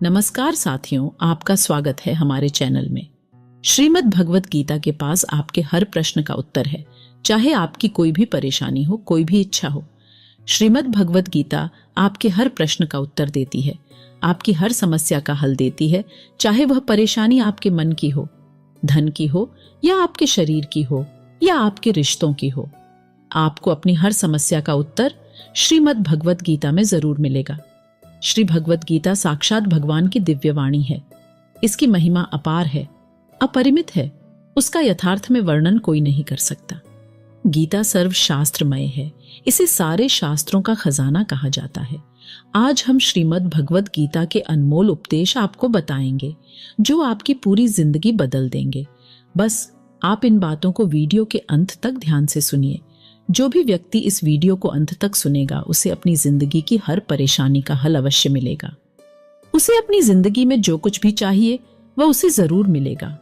नमस्कार साथियों, आपका स्वागत है हमारे चैनल में। श्रीमद् भगवत गीता के पास आपके हर प्रश्न का उत्तर है, चाहे आपकी कोई भी परेशानी हो, कोई भी इच्छा हो। श्रीमद् भगवत गीता आपके हर प्रश्न का उत्तर देती है, आपकी हर समस्या का हल देती है, चाहे वह परेशानी आपके मन की हो, धन की हो, या आपके शरीर की हो, या आपके रिश्तों की हो। आपको अपनी हर समस्या का उत्तर श्रीमद् भगवत गीता में जरूर मिलेगा। श्री भगवत गीता साक्षात भगवान की दिव्य वाणी है। इसकी महिमा अपार है, अपरिमित है। उसका यथार्थ में वर्णन कोई नहीं कर सकता। गीता सर्व शास्त्रमय है। इसे सारे शास्त्रों का खजाना कहा जाता है। आज हम श्रीमद् भगवत गीता के अनमोल उपदेश आपको बताएंगे, जो आपकी पूरी जिंदगी बदल देंगे। बस आप इन बातों को वीडियो के अंत तक ध्यान से सुनिए। जो भी व्यक्ति इस वीडियो को अंत तक सुनेगा, उसे अपनी जिंदगी की हर परेशानी का हल अवश्य मिलेगा। उसे अपनी जिंदगी में जो कुछ भी चाहिए वह उसे जरूर मिलेगा।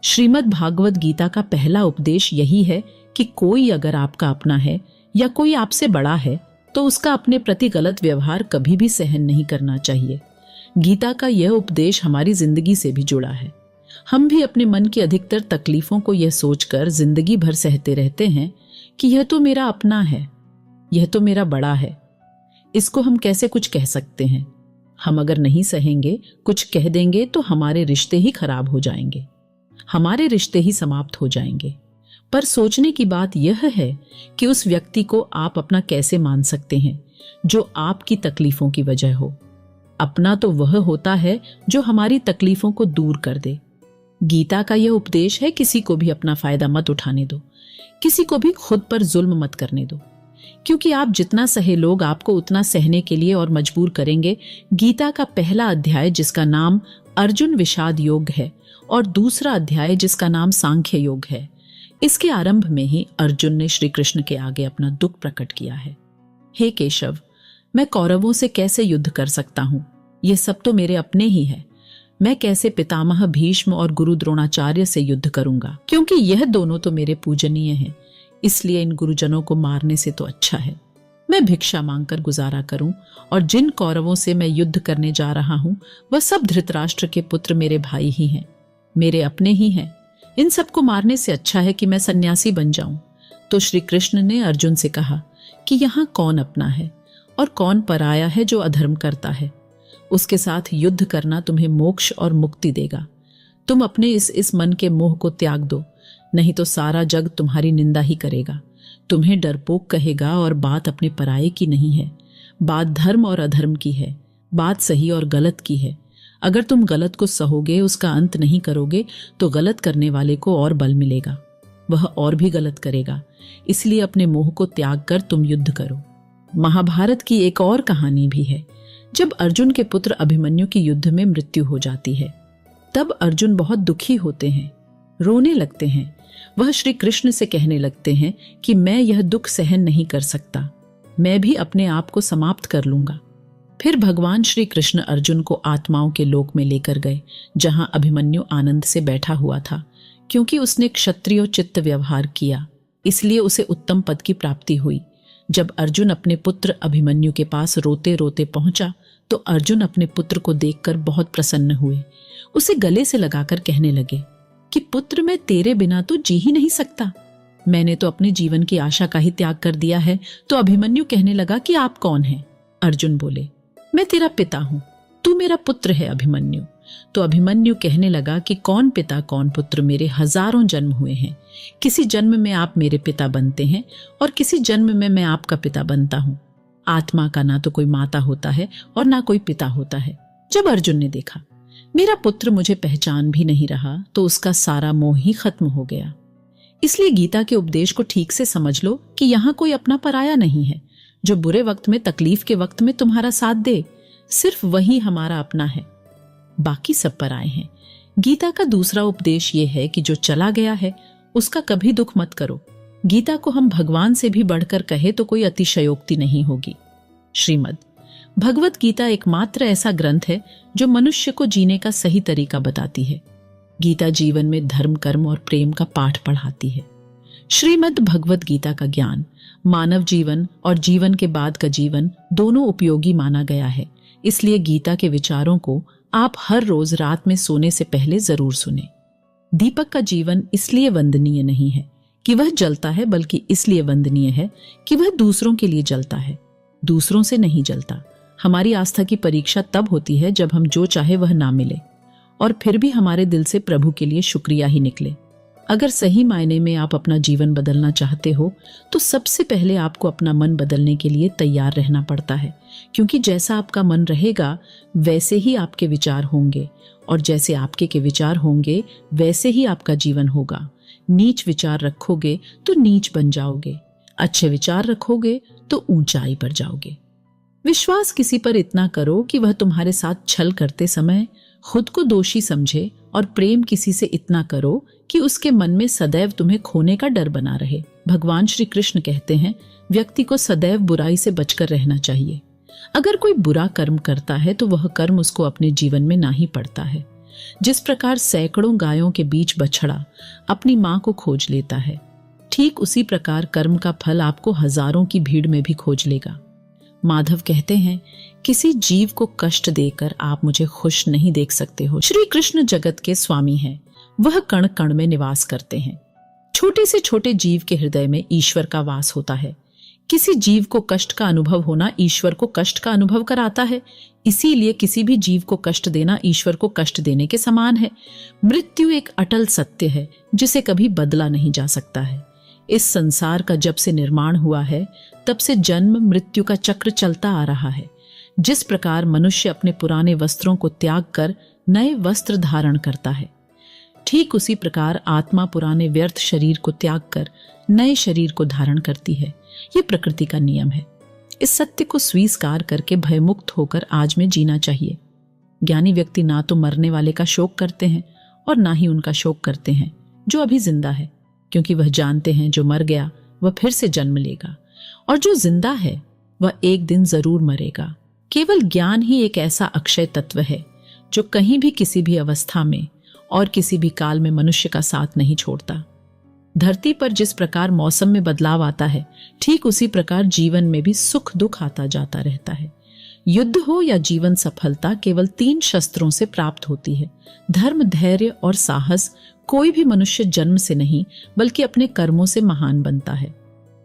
श्रीमद् भागवत गीता का पहला उपदेश यही है कि कोई अगर आपका अपना है या कोई आपसे बड़ा है तो उसका अपने प्रति गलत व्यवहार कभी भी सहन नहीं करना चाहिए। गीता का यह उपदेश हमारी जिंदगी से भी जुड़ा है। हम भी अपने मन की अधिकतर तकलीफों को यह सोचकर जिंदगी भर सहते रहते हैं कि यह तो मेरा अपना है, यह तो मेरा बड़ा है। इसको हम कैसे कुछ कह सकते हैं? हम अगर नहीं सहेंगे, कुछ कह देंगे तो हमारे रिश्ते ही खराब हो जाएंगे, हमारे रिश्ते ही समाप्त हो जाएंगे। पर सोचने की बात यह है कि उस व्यक्ति को आप अपना कैसे मान सकते हैं जो आपकी तकलीफों की वजह हो। अपना तो वह होता है जो हमारी तकलीफों को दूर कर दे। गीता का यह उपदेश है, किसी को भी अपना फायदा मत उठाने दो, किसी को भी खुद पर जुल्म मत करने दो, क्योंकि आप जितना सहे लोग आपको उतना सहने के लिए और मजबूर करेंगे। गीता का पहला अध्याय जिसका नाम अर्जुन विषाद योग है और दूसरा अध्याय जिसका नाम सांख्य योग है, इसके आरंभ में ही अर्जुन ने श्री कृष्ण के आगे अपना दुख प्रकट किया है। हे केशव, मैं कौरवों से कैसे युद्ध कर सकता हूं? ये सब तो मेरे अपने ही है। मैं कैसे पितामह भीष्म और गुरु द्रोणाचार्य से युद्ध करूंगा? क्योंकि यह दोनों तो मेरे पूजनीय हैं। इसलिए इन गुरुजनों को मारने से तो अच्छा है मैं भिक्षा मांगकर गुजारा करूं। और जिन कौरवों से मैं युद्ध करने जा रहा हूं, वह सब धृतराष्ट्र के पुत्र मेरे भाई ही हैं, मेरे अपने ही हैं। इन सबको मारने से अच्छा है कि मैं सन्यासी बन जाऊं। तो श्री कृष्ण ने अर्जुन से कहा कि यहाँ कौन अपना है और कौन पराया है जो अधर्म करता है। उसके साथ युद्ध करना तुम्हें मोक्ष और मुक्ति देगा। तुम अपने इस मन के मोह को त्याग दो, नहीं तो सारा जग तुम्हारी निंदा ही करेगा, तुम्हें डरपोक कहेगा। और बात अपने पराये की नहीं है, बात धर्म और अधर्म की है, बात सही और गलत की है। अगर तुम गलत को सहोगे, उसका अंत नहीं करोगे, तो गलत करने वाले को और बल मिलेगा, वह और भी गलत करेगा। इसलिए अपने मोह को त्याग कर तुम युद्ध करो। महाभारत की एक और कहानी भी है। जब अर्जुन के पुत्र अभिमन्यु की युद्ध में मृत्यु हो जाती है, तब अर्जुन बहुत दुखी होते हैं, रोने लगते हैं। वह श्री कृष्ण से कहने लगते हैं कि मैं यह दुख सहन नहीं कर सकता, मैं भी अपने आप को समाप्त कर लूंगा। फिर भगवान श्री कृष्ण अर्जुन को आत्माओं के लोक में लेकर गए, जहां अभिमन्यु आनंद से बैठा हुआ था। क्योंकि उसने क्षत्रियोचित व्यवहार किया, इसलिए उसे उत्तम पद की प्राप्ति हुई। जब अर्जुन अपने पुत्र अभिमन्यु के पास रोते रोते पहुंचा, तो अर्जुन अपने पुत्र को देखकर बहुत प्रसन्न हुए। उसे गले से लगाकर कहने लगे कि पुत्र, मैं तेरे बिना तो जी ही नहीं सकता। मैंने तो अपने जीवन की आशा का ही त्याग कर दिया है। तो अभिमन्यु कहने लगा कि आप कौन हैं? अर्जुन बोले, मैं तेरा पिता हूं, तू मेरा पुत्र है अभिमन्यु। तो अभिमन्यु कहने लगा कि कौन पिता कौन पुत्र, मेरे हजारों जन्म हुए हैं। किसी जन्म में आप मेरे पिता बनते हैं और किसी जन्म में मैं आपका पिता बनता हूं। आत्मा का ना तो कोई माता होता है और ना कोई पिता होता है। जब अर्जुन ने देखा मेरा पुत्र मुझे पहचान भी नहीं रहा, तो उसका सारा मोह ही खत्म हो गया। इसलिए गीता के उपदेश को ठीक से समझ लो कि यहाँ कोई अपना पराया नहीं है। जो बुरे वक्त में, तकलीफ के वक्त में तुम्हारा साथ दे, सिर्फ वही हमारा अपना है, बाकी सब पराए हैं। गीता का दूसरा उपदेश यह है कि जो चला गया है उसका कभी दुख मत करो। गीता को हम भगवान से भी बढ़कर कहे तो कोई अतिशयोक्ति नहीं होगी। श्रीमद् भगवत गीता एकमात्र ऐसा ग्रंथ है जो मनुष्य को जीने का सही तरीका बताती है। गीता जीवन में धर्म, कर्म और प्रेम का पाठ पढ़ाती है। श्रीमद् भगवत गीता का ज्ञान मानव जीवन और जीवन के बाद का जीवन दोनों उपयोगी माना गया है। इसलिए गीता के विचारों को आप हर रोज रात में सोने से पहले जरूर सुने। दीपक का जीवन इसलिए वंदनीय नहीं है कि वह जलता है, बल्कि इसलिए वंदनीय है कि वह दूसरों के लिए जलता है, दूसरों से नहीं जलता। हमारी आस्था की परीक्षा तब होती है जब हम जो चाहे वह ना मिले और फिर भी हमारे दिल से प्रभु के लिए शुक्रिया ही निकले। अगर सही मायने में आप अपना जीवन बदलना चाहते हो तो सबसे पहले आपको अपना मन बदलने के लिए तैयार रहना पड़ता है, क्योंकि जैसा आपका मन रहेगा वैसे ही आपके विचार होंगे, और जैसे आपके के विचार होंगे वैसे ही आपका जीवन होगा। नीच विचार रखोगे तो नीच बन जाओगे, अच्छे विचार रखोगे तो ऊंचाई पर जाओगे। विश्वास किसी पर इतना करो कि वह तुम्हारे साथ छल करते समय खुद को दोषी समझे, और प्रेम किसी से इतना करो कि उसके मन में सदैव तुम्हें खोने का डर बना रहे। भगवान श्री कृष्ण कहते हैं, व्यक्ति को सदैव बुराई से बचकर रहना चाहिए। अगर कोई बुरा कर्म करता है तो वह कर्म उसको अपने जीवन में ना ही पड़ता है। जिस प्रकार सैकड़ों गायों के बीच बछड़ा अपनी मां को खोज लेता है, ठीक उसी प्रकार कर्म का फल आपको हजारों की भीड़ में भी खोज लेगा। माधव कहते हैं, किसी जीव को कष्ट देकर आप मुझे खुश नहीं देख सकते हो। श्री कृष्ण जगत के स्वामी हैं, वह कण कण में निवास करते हैं। छोटे से छोटे जीव के हृदय में ईश्वर का वास होता है। किसी जीव को कष्ट का अनुभव होना ईश्वर को कष्ट का अनुभव कराता है, इसीलिए किसी भी जीव को कष्ट देना ईश्वर को कष्ट देने के समान है। मृत्यु एक अटल सत्य है जिसे कभी बदला नहीं जा सकता है। इस संसार का जब से निर्माण हुआ है तब से जन्म मृत्यु का चक्र चलता आ रहा है। जिस प्रकार मनुष्य अपने पुराने वस्त्रों को त्याग कर नए वस्त्र धारण करता है, ठीक उसी प्रकार आत्मा पुराने व्यर्थ शरीर को त्याग कर नए शरीर को धारण करती है। यह प्रकृति का नियम है। इस सत्य को स्वीकार करके भयमुक्त होकर आज में जीना चाहिए। ज्ञानी व्यक्ति ना तो मरने वाले का शोक करते हैं और ना ही उनका शोक करते हैं जो अभी जिंदा है, क्योंकि वह जानते हैं जो मर गया वह फिर से जन्म लेगा, और जो जिंदा है वह एक दिन जरूर मरेगा। केवल ज्ञान ही एक ऐसा अक्षय तत्व है जो कहीं भी किसी भी अवस्था में और किसी भी काल में मनुष्य का साथ नहीं छोड़ता। धरती पर जिस प्रकार मौसम में बदलाव आता है, ठीक उसी प्रकार जीवन में भी सुख दुख आता जाता रहता है। युद्ध हो या जीवन सफलता केवल 3 शस्त्रों से प्राप्त होती है, धर्म, धैर्य और साहस। कोई भी मनुष्य जन्म से नहीं बल्कि अपने कर्मों से महान बनता है।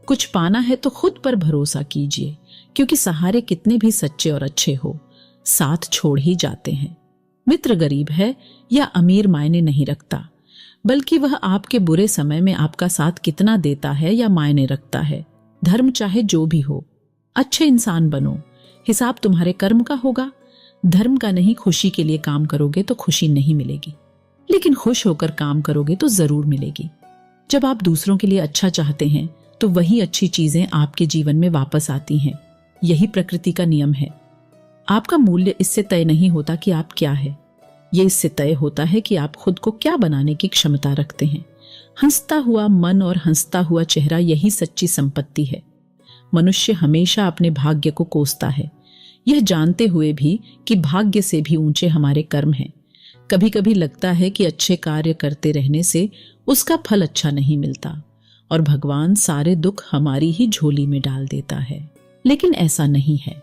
कुछ पाना है तो खुद पर भरोसा कीजिए, क्योंकि सहारे कितने भी सच्चे और अच्छे हो, साथ छोड़ ही जाते हैं। मित्र गरीब है या अमीर मायने नहीं रखता, बल्कि वह आपके बुरे समय में आपका साथ कितना देता है या मायने रखता है। धर्म चाहे जो भी हो, अच्छे इंसान बनो, हिसाब तुम्हारे कर्म का होगा। धर्म का नहीं, खुशी के लिए काम करोगे तो खुशी नहीं मिलेगी, लेकिन खुश होकर काम करोगे तो जरूर मिलेगी। जब आप दूसरों के लिए अच्छा चाहते हैं तो वही अच्छी चीजें आपके जीवन में वापस आती हैं। यही प्रकृति का नियम है। आपका मूल्य इससे तय नहीं होता कि आप क्या है, ये इससे तय होता है कि आप खुद को क्या बनाने की क्षमता रखते हैं। हंसता हुआ मन और हंसता हुआ चेहरा, यही सच्ची संपत्ति है। मनुष्य हमेशा अपने भाग्य को कोसता है, यह जानते हुए भी कि भाग्य से भी ऊंचे हमारे कर्म हैं। कभी कभी लगता है कि अच्छे कार्य करते रहने से उसका फल अच्छा नहीं मिलता और भगवान सारे दुख हमारी ही झोली में डाल देता है, लेकिन ऐसा नहीं है।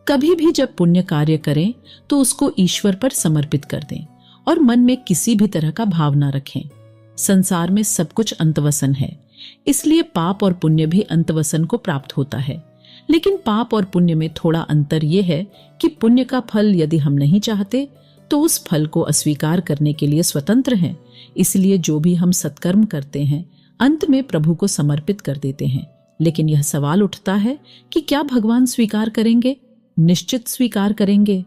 कभी भी जब पुण्य कार्य करें तो उसको ईश्वर पर समर्पित कर दें और मन में किसी भी तरह का भाव ना रखें। संसार में सब कुछ अंतवसन है, इसलिए पाप और पुण्य भी अंतवसन को प्राप्त होता है। लेकिन पाप और पुण्य में थोड़ा अंतर यह है कि पुण्य का फल यदि हम नहीं चाहते तो उस फल को अस्वीकार करने के लिए स्वतंत्र हैं। इसलिए जो भी हम सत्कर्म करते हैं अंत में प्रभु को समर्पित कर देते हैं। लेकिन यह सवाल उठता है कि क्या भगवान स्वीकार करेंगे? निश्चित स्वीकार करेंगे,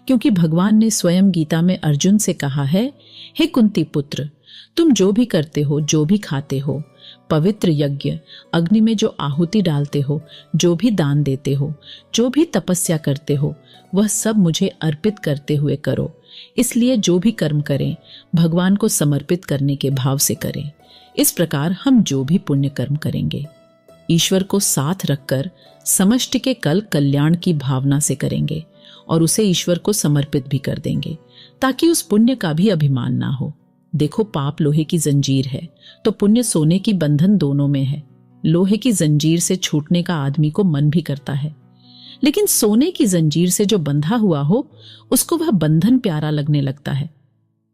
क्योंकि भगवान ने स्वयं गीता में अर्जुन से कहा है, हे कुंती पुत्र, तुम जो भी करते हो, जो भी खाते हो, पवित्र यज्ञ, अग्नि में जो आहुति डालते हो, जो भी दान देते हो, जो भी तपस्या करते हो, वह सब मुझे अर्पित करते हुए करो। इसलिए जो भी कर्म करें भगवान को समर्पित करने के भाव से करें। इस प्रकार हम जो भी पुण्य कर्म करेंगे ईश्वर को साथ रखकर समष्टि के कल कल्याण की भावना से करेंगे और उसे ईश्वर को समर्पित भी कर देंगे, ताकि उस पुण्य का भी अभिमान ना हो। देखो, पाप लोहे की जंजीर है तो पुण्य सोने की बंधन दोनों में है। लोहे की जंजीर से छूटने का आदमी को मन भी करता है, लेकिन सोने की जंजीर से जो बंधा हुआ हो उसको वह बंधन प्यारा लगने लगता है।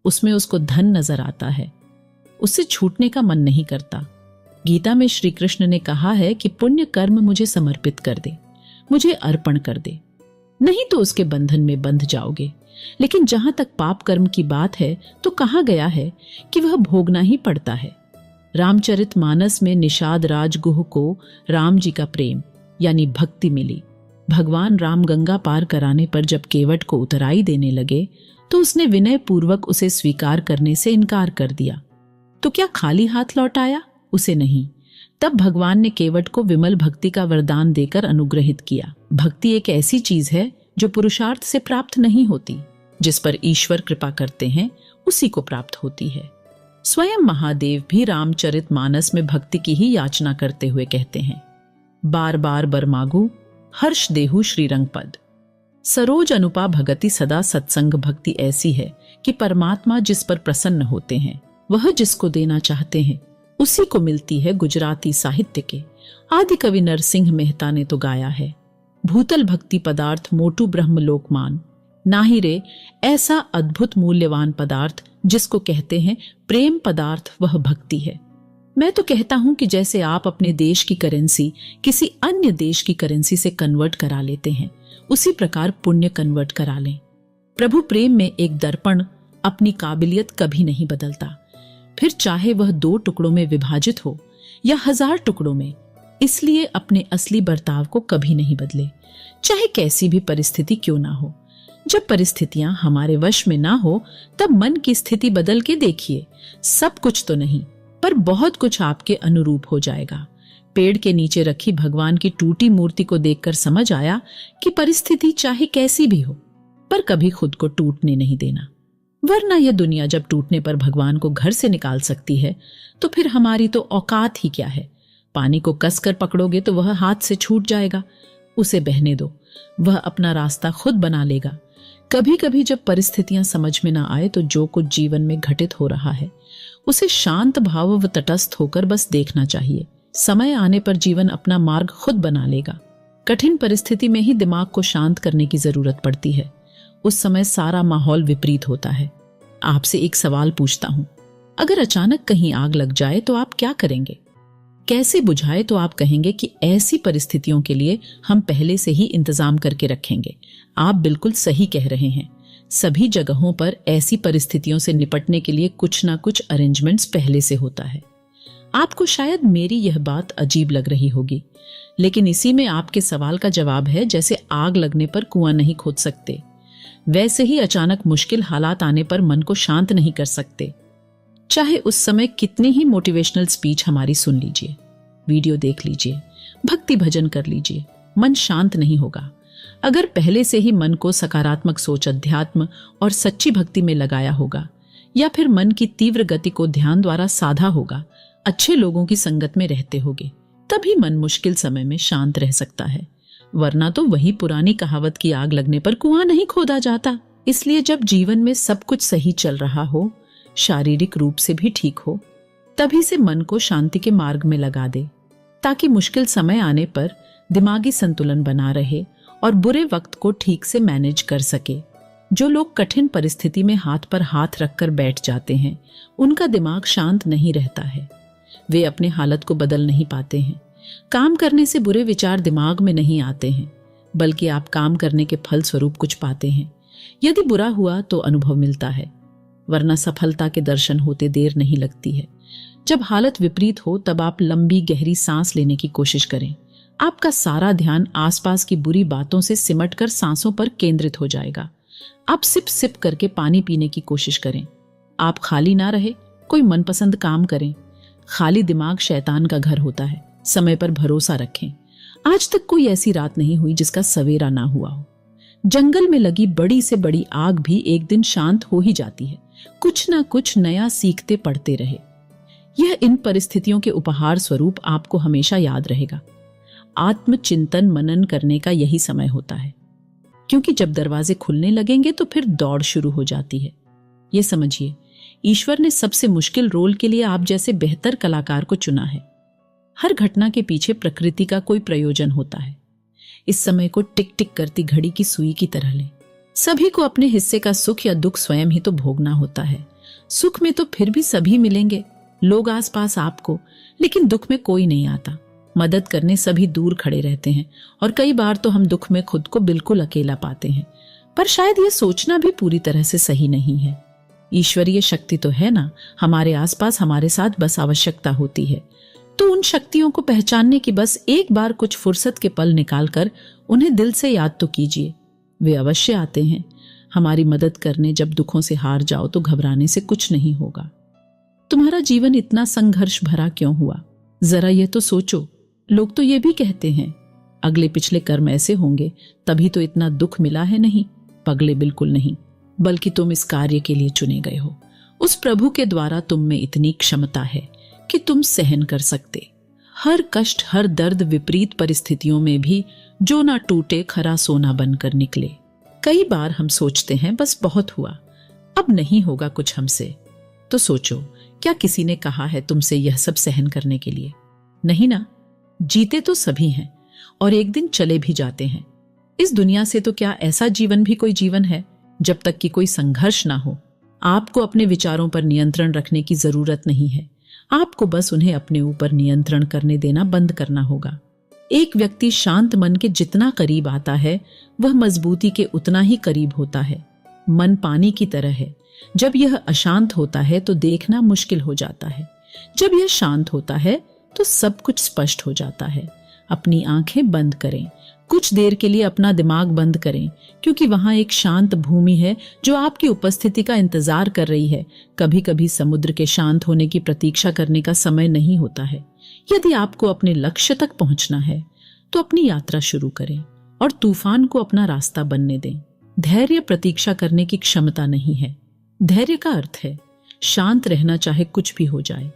उसमें उसको धन नजर आता है, उससे छूटने का मन नहीं करता। गीता में श्री कृष्ण ने कहा है कि पुण्य कर्म मुझे समर्पित कर दे, मुझे अर्पण कर दे, नहीं तो उसके बंधन में बंध जाओगे। लेकिन जहां तक पाप कर्म की बात है तो कहा गया है कि वह भोगना ही पड़ता है। रामचरितमानस में निषाद राजगुह को राम जी का प्रेम यानी भक्ति मिली। भगवान राम गंगा पार कराने पर जब केवट को उतराई देने लगे तो उसने विनय पूर्वक उसे स्वीकार करने से इनकार कर दिया। तो क्या खाली हाथ लौट आया? उसे नहीं। तब भगवान ने केवट को विमल भक्ति का वरदान देकर अनुग्रहित किया। भक्ति एक ऐसी चीज है जो पुरुषार्थ से प्राप्त नहीं होती, जिस पर ईश्वर कृपा करते हैं उसी को प्राप्त होती है। स्वयं महादेव भी रामचरितमानस में भक्ति की ही याचना करते हुए कहते हैं, बार बार बर मागू हर्ष देहु श्रीरंग पद। सरोज अनुपा भगति सदा सत्संग भक्ति ऐसी है कि परमात्मा जिस पर प्रसन्न होते हैं वह जिसको देना चाहते हैं उसी को मिलती है। गुजराती साहित्य के आदि कवि नरसिंह मेहता ने तो गाया है, भूतल भक्ति पदार्थ मोटू ब्रह्म लोकमान, नाही रे ऐसा अद्भुत मूल्यवान पदार्थ जिसको कहते हैं प्रेम पदार्थ वह भक्ति है। मैं तो कहता हूं कि जैसे आप अपने देश की करेंसी किसी अन्य देश की करेंसी से कन्वर्ट करा लेते हैं, उसी प्रकार पुण्य कन्वर्ट करा लें। प्रभु प्रेम में एक दर्पण अपनी काबिलियत कभी नहीं बदलता, फिर चाहे वह 2 टुकड़ों में विभाजित हो या 1000 टुकड़ों में। इसलिए अपने असली बर्ताव को कभी नहीं बदले, चाहे कैसी भी परिस्थिति क्यों ना हो। जब परिस्थितियां हमारे वश में ना हो तब मन की स्थिति बदल के देखिए, सब कुछ तो नहीं पर बहुत कुछ आपके अनुरूप हो जाएगा। पेड़ के नीचे रखी भगवान की टूटी मूर्ति को देखकर समझ आया कि परिस्थिति चाहे कैसी भी हो पर कभी खुद को टूटने नहीं देना, वरना यह दुनिया जब टूटने पर भगवान को घर से निकाल सकती है तो फिर हमारी तो औकात ही क्या है। पानी को कसकर पकड़ोगे तो वह हाथ से छूट जाएगा, उसे बहने दो, वह अपना रास्ता खुद बना लेगा। कभी कभी जब परिस्थितियां समझ में ना आए तो जो कुछ जीवन में घटित हो रहा है उसे शांत भाव व तटस्थ होकर बस देखना चाहिए। समय आने पर जीवन अपना मार्ग खुद बना लेगा। कठिन परिस्थिति में ही दिमाग को शांत करने की जरूरत पड़ती है, उस समय सारा माहौल विपरीत होता है। आपसे एक सवाल पूछता हूं, अगर अचानक कहीं आग लग जाए तो आप क्या करेंगे? कैसे बुझाए तो आप कहेंगे कि ऐसी परिस्थितियों के लिए हम पहले से ही इंतजाम करके रखेंगे। आप बिल्कुल सही कह रहे हैं, सभी जगहों पर ऐसी परिस्थितियों से निपटने के लिए कुछ ना कुछ अरेंजमेंट्स पहले से होता है। आपको शायद मेरी यह बात अजीब लग रही होगी, लेकिन इसी में आपके सवाल का जवाब है। जैसे आग लगने पर कुआं नहीं खोद सकते, वैसे ही अचानक मुश्किल हालात आने पर मन को शांत नहीं कर सकते। चाहे उस समय कितनी ही मोटिवेशनल स्पीच हमारी सुन लीजिए, वीडियो देख लीजिए, भक्ति भजन कर लीजिए, मन शांत नहीं होगा। अगर पहले से ही मन को सकारात्मक सोच, अध्यात्म और सच्ची भक्ति में लगाया होगा, या फिर मन की तीव्र गति को ध्यान द्वारा साधा होगा, अच्छे लोगों की संगत में रहते होगे, तभी मन मुश्किल समय में शांत रह सकता है। वरना तो वही पुरानी कहावत की आग लगने पर कुआं नहीं खोदा जाता। इसलिए जब जीवन में सब कुछ सही चल रहा हो, शारीरिक रूप से भी ठीक हो, तभी से मन को शांति के मार्ग में लगा दे, ताकि मुश्किल समय आने पर दिमागी संतुलन बना रहे और बुरे वक्त को ठीक से मैनेज कर सके। जो लोग कठिन परिस्थिति में हाथ पर हाथ रखकर बैठ जाते हैं, उनका दिमाग शांत नहीं रहता है, वे अपने हालत को बदल नहीं पाते हैं। काम करने से बुरे विचार दिमाग में नहीं आते हैं, बल्कि आप काम करने के फल स्वरूप कुछ पाते हैं। यदि बुरा हुआ तो अनुभव मिलता है, वरना सफलता के दर्शन होते देर नहीं लगती है। जब हालत विपरीत हो तब आप लंबी गहरी सांस लेने की कोशिश करें। आपका सारा ध्यान आसपास की बुरी बातों से सिमटकर सांसों पर केंद्रित हो जाएगा। आप सिप सिप करके पानी पीने की कोशिश करें। आप खाली ना रहे, कोई मनपसंद काम करें। खाली दिमाग शैतान का घर होता है। समय पर भरोसा रखें। आज तक कोई ऐसी रात नहीं हुई जिसका सवेरा ना हुआ हो। जंगल में लगी बड़ी से बड़ी आग भी एक दिन शांत हो ही जाती है। कुछ ना कुछ नया सीखते पढ़ते रहे। यह इन परिस्थितियों के उपहार स्वरूप आपको हमेशा याद रहेगा। आत्मचिंतन मनन करने का यही समय होता है, क्योंकि जब दरवाजे खुलने लगेंगे तो फिर दौड़ शुरू हो जाती है। ये समझिए, ईश्वर ने सबसे मुश्किल रोल के लिए आप जैसे बेहतर कलाकार को चुना है। हर घटना के पीछे प्रकृति का कोई प्रयोजन होता है। इस समय को टिक टिक करती घड़ी की सुई की तरह लें। सभी को अपने हिस्से का सुख या दुख स्वयं ही तो भोगना होता है। सुख में तो फिर भी सभी मिलेंगे, लोग आसपास आपको, लेकिन दुख में कोई नहीं आता। मदद करने सभी दूर खड़े रहते हैं और कई बार तो हम दुख में खुद को बिल्कुल अकेला पाते हैं। पर शायद यह सोचना भी पूरी तरह से सही नहीं है। ईश्वरीय शक्ति तो है ना हमारे आसपास, हमारे साथ, बस आवश्यकता होती है। तो उन शक्तियों को पहचानने की बस एक बार कुछ फुर्सत के पल निकालकर उन्हें दिल से याद तो कीजिए। वे अवश्य आते हैं हमारी मदद करने। जब दुखों से हार जाओ तो घबराने से कुछ नहीं होगा। तुम्हारा जीवन इतना संघर्ष भरा क्यों हुआ, जरा ये तो सोचो। लोग तो ये भी कहते हैं अगले पिछले कर्म ऐसे होंगे तभी तो इतना दुख मिला है। नहीं पगले, बिल्कुल नहीं, बल्कि तुम इस कार्य के लिए चुने गए हो। उस प्रभु के द्वारा तुम में इतनी क्षमता है कि तुम सहन कर सकते हर कष्ट, हर दर्द, विपरीत परिस्थितियों में भी जो ना टूटे खरा सोना बनकर निकले। कई बार हम सोचते हैं बस बहुत हुआ, अब नहीं होगा कुछ हमसे। तो सोचो, क्या किसी ने कहा है तुमसे यह सब सहन करने के लिए? नहीं ना। जीते तो सभी हैं और एक दिन चले भी जाते हैं। इस दुनिया से तो क्या ऐसा जीवन भी कोई जीवन है जब तक कि कोई संघर्ष ना हो। आपको अपने विचारों पर नियंत्रण रखने की जरूरत नहीं है। आपको बस उन्हें अपने ऊपर नियंत्रण करने देना बंद करना होगा। एक व्यक्ति शांत मन के जितना करीब आता है वह मजबूती के उतना ही करीब होता है। मन पानी की तरह है, जब यह अशांत होता है तो देखना मुश्किल हो जाता है, जब यह शांत होता है तो सब कुछ स्पष्ट हो जाता है। अपनी आंखें बंद करें, कुछ देर के लिए अपना दिमाग बंद करें, क्योंकि वहां एक शांत भूमि है जो आपकी उपस्थिति का इंतजार कर रही है। कभी कभी समुद्र के शांत होने की प्रतीक्षा करने का समय नहीं होता है। यदि आपको अपने लक्ष्य तक पहुंचना है तो अपनी यात्रा शुरू करें और तूफान को अपना रास्ता बनने दें। धैर्य प्रतीक्षा करने की क्षमता नहीं है। धैर्य का अर्थ है शांत रहना चाहे कुछ भी हो जाए।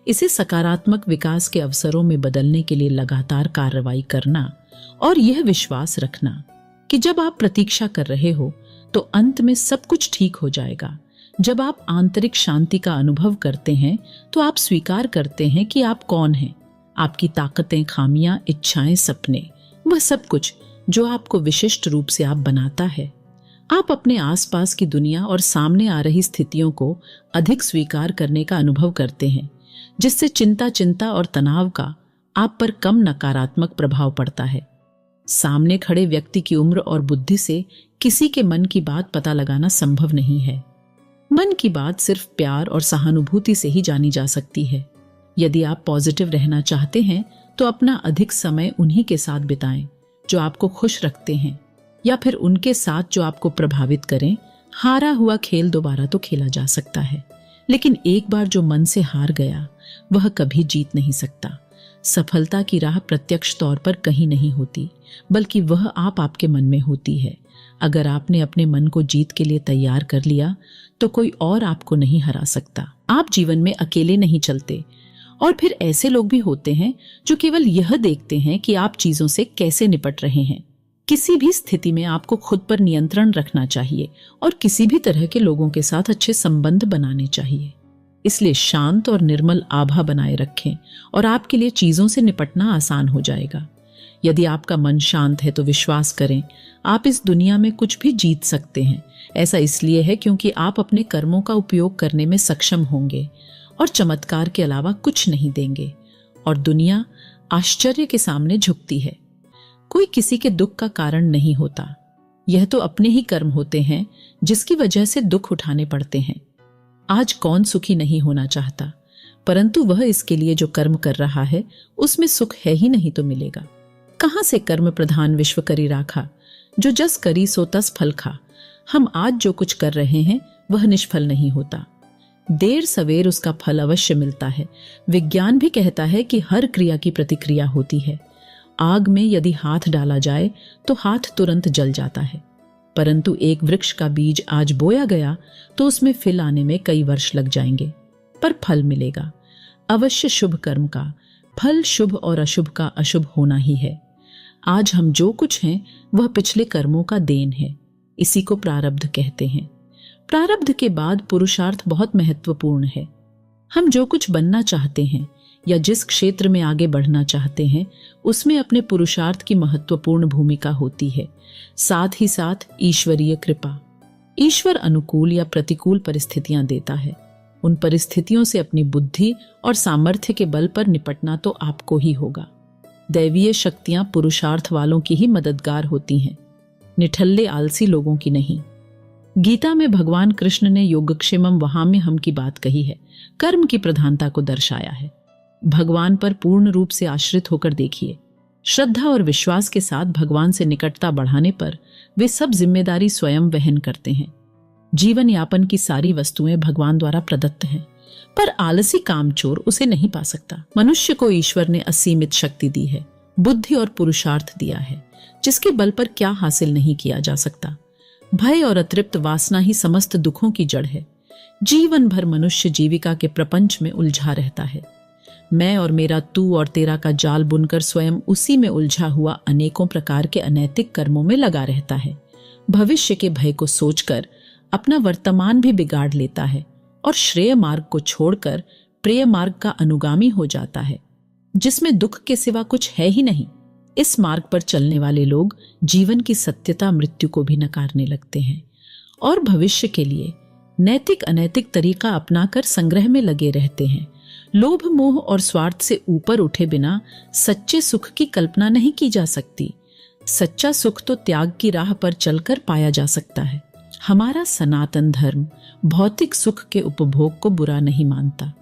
इसे सकारात्मक विकास के अवसरों में बदलने के लिए लगातार कार्रवाई करना और यह विश्वास रखना कि जब आप प्रतीक्षा कर रहे हो तो अंत में सब कुछ ठीक हो जाएगा। जब आप आंतरिक शांति का अनुभव करते हैं तो आप स्वीकार करते हैं कि आप कौन हैं। आपकी ताकतें, खामियां, इच्छाएं, सपने, वह सब कुछ जो आपको विशिष्ट रूप से आप बनाता है। आप अपने आसपास की दुनिया और सामने आ रही स्थितियों को अधिक स्वीकार करने का अनुभव करते हैं, जिससे चिंता और तनाव का आप पर कम नकारात्मक प्रभाव पड़ता है। सामने खड़े व्यक्ति की उम्र और बुद्धि से किसी के मन की बात पता लगाना संभव नहीं है। मन की बात सिर्फ प्यार और सहानुभूति से ही जानी जा सकती है। यदि आप पॉजिटिव रहना चाहते हैं तो अपना अधिक समय उन्हीं के साथ बिताएं जो आपको खुश रखते हैं, या फिर उनके साथ जो आपको प्रभावित करें। हारा हुआ खेल दोबारा तो खेला जा सकता है, लेकिन एक बार जो मन से हार गया वह कभी जीत नहीं सकता। सफलता की राह प्रत्यक्ष तौर पर कहीं नहीं होती, बल्कि वह आपके मन में होती है। अगर आपने अपने मन को जीत के लिए तैयार कर लिया तो कोई और आपको नहीं हरा सकता। आप जीवन में अकेले नहीं चलते। और फिर ऐसे लोग भी होते हैं जो केवल यह देखते हैं कि आप चीजों से कैसे निपट रहे हैं। किसी भी स्थिति में आपको खुद पर नियंत्रण रखना चाहिए और किसी भी तरह के लोगों के साथ अच्छे संबंध बनाने चाहिए। इसलिए शांत और निर्मल आभा बनाए रखें और आपके लिए चीजों से निपटना आसान हो जाएगा। यदि आपका मन शांत है तो विश्वास करें, आप इस दुनिया में कुछ भी जीत सकते हैं। ऐसा इसलिए है क्योंकि आप अपने कर्मों का उपयोग करने में सक्षम होंगे और चमत्कार के अलावा कुछ नहीं देंगे। और दुनिया आश्चर्य के सामने झुकती है। कोई किसी के दुख का कारण नहीं होता। यह तो अपने ही कर्म होते हैं जिसकी वजह से दुख उठाने पड़ते हैं। आज कौन सुखी नहीं होना चाहता, परंतु वह इसके लिए जो कर्म कर रहा है उसमें सुख है ही नहीं तो मिलेगा कहां से। कर्म प्रधान विश्व करी राखा, जो जस करी सो तस फल खा। हम आज जो कुछ कर रहे हैं वह निष्फल नहीं होता, देर सवेर उसका फल अवश्य मिलता है। विज्ञान भी कहता है कि हर क्रिया की प्रतिक्रिया होती है। आग में यदि हाथ डाला जाए तो हाथ तुरंत जल जाता है, परंतु एक वृक्ष का बीज आज बोया गया तो उसमें फिल आने में कई वर्ष लग जाएंगे, पर फल मिलेगा। अवश्य शुभ कर्म का फल शुभ और अशुभ का अशुभ होना ही है। आज हम जो कुछ हैं वह पिछले कर्मों का देन है। इसी को प्रारब्ध कहते हैं। प्रारब्ध के बाद पुरुषार्थ बहुत महत्वपूर्ण है। हम जो कुछ बनना चाहते हैं या जिस क्षेत्र में आगे बढ़ना चाहते हैं उसमें अपने पुरुषार्थ की महत्वपूर्ण भूमिका होती है। साथ ही साथ ईश्वरीय कृपा। ईश्वर अनुकूल या प्रतिकूल परिस्थितियां देता है। उन परिस्थितियों से अपनी बुद्धि और सामर्थ्य के बल पर निपटना तो आपको ही होगा। दैवीय शक्तियां पुरुषार्थ वालों की ही मददगार होती हैं, निठल्ले आलसी लोगों की नहीं। गीता में भगवान कृष्ण ने योगक्षेमम वहाम्यहम की बात कही है, कर्म की प्रधानता को दर्शाया है। भगवान पर पूर्ण रूप से आश्रित होकर देखिए। श्रद्धा और विश्वास के साथ भगवान से निकटता बढ़ाने पर वे सब जिम्मेदारी स्वयं वहन करते हैं। जीवन यापन की सारी वस्तुएं भगवान द्वारा प्रदत्त हैं, पर आलसी कामचोर उसे नहीं पा सकता। मनुष्य को ईश्वर ने असीमित शक्ति दी है, बुद्धि और पुरुषार्थ दिया है, जिसके बल पर क्या हासिल नहीं किया जा सकता। भय और अतृप्त वासना ही समस्त दुखों की जड़ है। जीवन भर मनुष्य जीविका के प्रपंच में उलझा रहता है। मैं और मेरा, तू और तेरा का जाल बुनकर स्वयं उसी में उलझा हुआ अनेकों प्रकार के अनैतिक कर्मों में लगा रहता है। भविष्य के भय को सोचकर अपना वर्तमान भी बिगाड़ लेता है और श्रेय मार्ग को छोड़कर प्रेय मार्ग का अनुगामी हो जाता है, जिसमें दुख के सिवा कुछ है ही नहीं। इस मार्ग पर चलने वाले लोग जीवन की सत्यता, मृत्यु को भी नकारने लगते हैं और भविष्य के लिए नैतिक अनैतिक तरीका अपनाकर संग्रह में लगे रहते हैं। लोभ, मोह और स्वार्थ से ऊपर उठे बिना सच्चे सुख की कल्पना नहीं की जा सकती। सच्चा सुख तो त्याग की राह पर चलकर पाया जा सकता है। हमारा सनातन धर्म भौतिक सुख के उपभोग को बुरा नहीं मानता,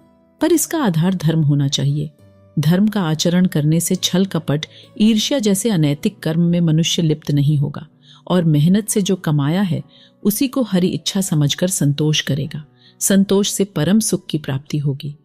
पर इसका आधार धर्म होना चाहिए। धर्म का आचरण करने से छल कपट, ईर्ष्या जैसे अनैतिक कर्म में मनुष्य लिप्त नहीं होगा और मेहनत से जो कमाया है उसी को हरि इच्छा समझकर संतोष करेगा। संतोष से परम सुख की प्राप्ति होगी।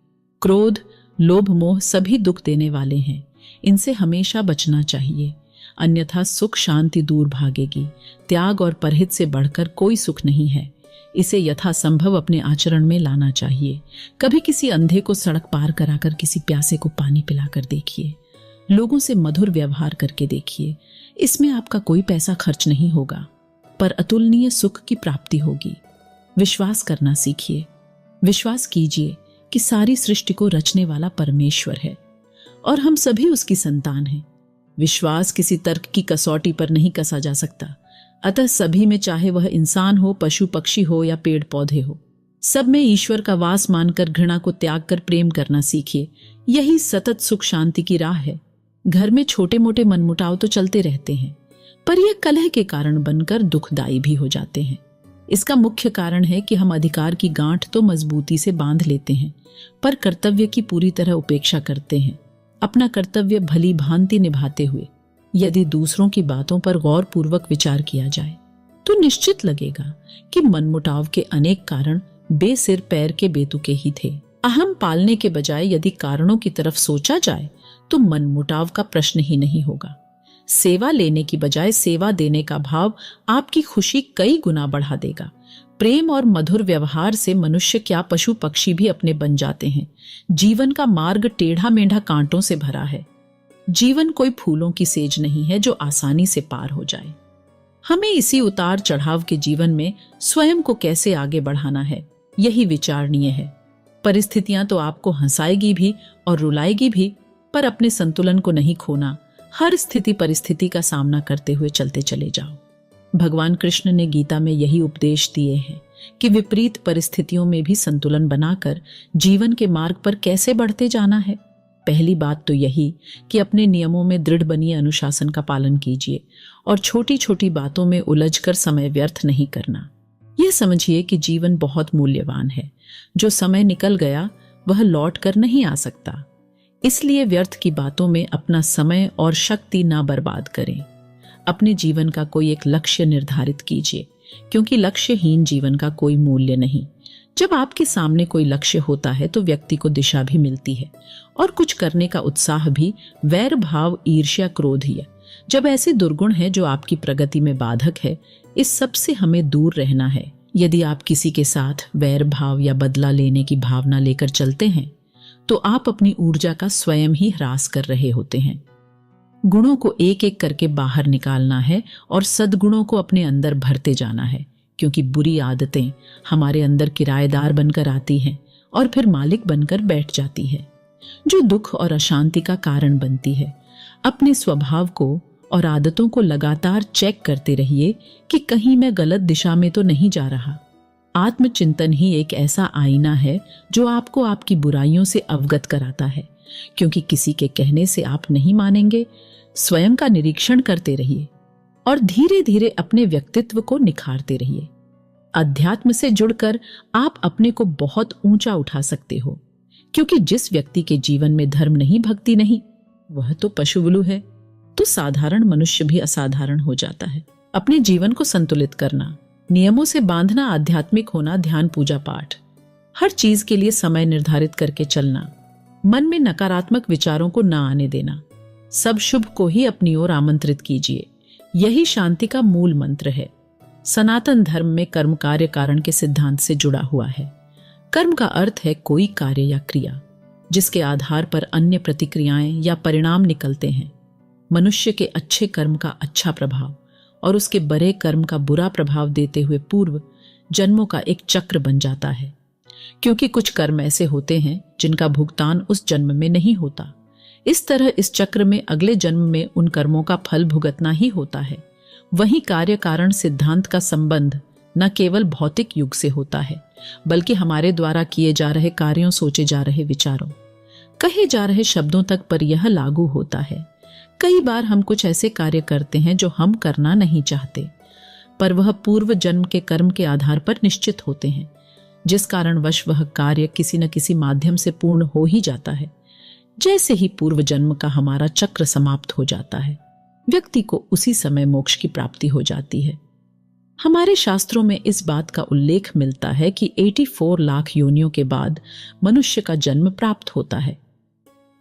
क्रोध, लोभ, मोह सभी दुख देने वाले हैं, इनसे हमेशा बचना चाहिए, अन्यथा सुख शांति दूर भागेगी। त्याग और परहित से बढ़कर कोई सुख नहीं है। इसे यथासंभव अपने आचरण में लाना चाहिए। कभी किसी अंधे को सड़क पार कराकर किसी प्यासे को पानी पिलाकर देखिए। लोगों से मधुर व्यवहार करके देखिए। इसमें आपका कोई पैसा खर्च नहीं होगा, पर अतुलनीय सुख की प्राप्ति होगी। विश्वास करना सीखिए। विश्वास कीजिए कि सारी सृष्टि को रचने वाला परमेश्वर है और हम सभी उसकी संतान हैं। विश्वास किसी तर्क की कसौटी पर नहीं कसा जा सकता। अतः सभी में, चाहे वह इंसान हो, पशु पक्षी हो या पेड़ पौधे हो, सब में ईश्वर का वास मानकर घृणा को त्याग कर प्रेम करना सीखिए। यही सतत सुख शांति की राह है। घर में छोटे मोटे मनमुटाव तो चलते रहते हैं, पर यह कलह के कारण बनकर दुखदायी भी हो जाते हैं। इसका मुख्य कारण है कि हम अधिकार की गांठ तो मजबूती से बांध लेते हैं, पर कर्तव्य की पूरी तरह उपेक्षा करते हैं। अपना कर्तव्य भली भांति निभाते हुए यदि दूसरों की बातों पर गौर पूर्वक विचार किया जाए तो निश्चित लगेगा कि मनमुटाव के अनेक कारण बेसिर पैर के बेतुके ही थे। अहम पालने के बजाय यदि कारणों की तरफ सोचा जाए तो मनमुटाव का प्रश्न ही नहीं होगा। सेवा लेने की बजाय सेवा देने का भाव आपकी खुशी कई गुना बढ़ा देगा। प्रेम और मधुर व्यवहार से मनुष्य क्या, पशु पक्षी भी अपने बन जाते हैं। जीवन का मार्ग टेढ़ा मेढ़ा कांटों से भरा है। जीवन कोई फूलों की सेज नहीं है जो आसानी से पार हो जाए। हमें इसी उतार चढ़ाव के जीवन में स्वयं को कैसे आगे बढ़ाना है, यही विचारणीय है। परिस्थितियां तो आपको हंसाएगी भी और रुलाएगी भी, पर अपने संतुलन को नहीं खोना। हर स्थिति परिस्थिति का सामना करते हुए चलते चले जाओ। भगवान कृष्ण ने गीता में यही उपदेश दिए हैं कि विपरीत परिस्थितियों में भी संतुलन बनाकर जीवन के मार्ग पर कैसे बढ़ते जाना है। पहली बात तो यही कि अपने नियमों में दृढ़ बनिए, अनुशासन का पालन कीजिए और छोटी छोटी बातों में उलझकर समय व्यर्थ नहीं करना। यह समझिए कि जीवन बहुत मूल्यवान है। जो समय निकल गया वह लौट कर नहीं आ सकता, इसलिए व्यर्थ की बातों में अपना समय और शक्ति ना बर्बाद करें। अपने जीवन का कोई एक लक्ष्य निर्धारित कीजिए, क्योंकि लक्ष्यहीन जीवन का कोई मूल्य नहीं। जब आपके सामने कोई लक्ष्य होता है तो व्यक्ति को दिशा भी मिलती है और कुछ करने का उत्साह भी। वैर भाव, ईर्ष्या, क्रोध ही जब ऐसे दुर्गुण है जो आपकी प्रगति में बाधक है, इस सब से हमें दूर रहना है। यदि आप किसी के साथ वैर भाव या बदला लेने की भावना लेकर चलते हैं तो आप अपनी ऊर्जा का स्वयं ही ह्रास कर रहे होते हैं। गुणों को एक एक करके बाहर निकालना है और सद्गुणों को अपने अंदर भरते जाना है, क्योंकि बुरी आदतें हमारे अंदर किराएदार बनकर आती हैं और फिर मालिक बनकर बैठ जाती है। जो दुख और अशांति का कारण बनती है। अपने स्वभाव को और आदतों को लगातार चेक करते रहिए कि कहीं मैं गलत दिशा में तो नहीं जा रहा। आत्मचिंतन ही एक ऐसा आईना है जो आपको आपकी बुराइयों से अवगत कराता है, क्योंकि किसी के कहने से आप नहीं मानेंगे। स्वयं का निरीक्षण करते रहिए और धीरे धीरे अपने व्यक्तित्व को निखारते रहिए। अध्यात्म से जुड़कर आप अपने को बहुत ऊंचा उठा सकते हो, क्योंकि जिस व्यक्ति के जीवन में धर्म नहीं, भक्ति नहीं, वह तो पशुवलु है। तो साधारण मनुष्य भी असाधारण हो जाता है। अपने जीवन को संतुलित करना, नियमों से बांधना, आध्यात्मिक होना, ध्यान, पूजा पाठ, हर चीज के लिए समय निर्धारित करके चलना, मन में नकारात्मक विचारों को न आने देना, सब शुभ को ही अपनी ओर आमंत्रित कीजिए। यही शांति का मूल मंत्र है। सनातन धर्म में कर्म कार्य कारण के सिद्धांत से जुड़ा हुआ है। कर्म का अर्थ है कोई कार्य या क्रिया जिसके आधार पर अन्य प्रतिक्रियाएं या परिणाम निकलते हैं। मनुष्य के अच्छे कर्म का अच्छा प्रभाव और उसके बुरे कर्म का बुरा प्रभाव देते हुए पूर्व जन्मों का एक चक्र बन जाता है, क्योंकि कुछ कर्म ऐसे होते हैं जिनका भुगतान उस जन्म में नहीं होता। इस तरह इस चक्र में अगले जन्म में उन कर्मों का फल भुगतना ही होता है। वहीं कार्य कारण सिद्धांत का संबंध न केवल भौतिक युग से होता है, बल्कि हमारे द्वारा किए जा रहे कार्यों, सोचे जा रहे विचारों, कहे जा रहे शब्दों तक पर यह लागू होता है। कई बार हम कुछ ऐसे कार्य करते हैं जो हम करना नहीं चाहते, पर वह पूर्व जन्म के कर्म के आधार पर निश्चित होते हैं, जिस कारणवश वह कार्य किसी न किसी माध्यम से पूर्ण हो ही जाता है। जैसे ही पूर्व जन्म का हमारा चक्र समाप्त हो जाता है, व्यक्ति को उसी समय मोक्ष की प्राप्ति हो जाती है। हमारे शास्त्रों में इस बात का उल्लेख मिलता है कि 84 लाख योनियों के बाद मनुष्य का जन्म प्राप्त होता है।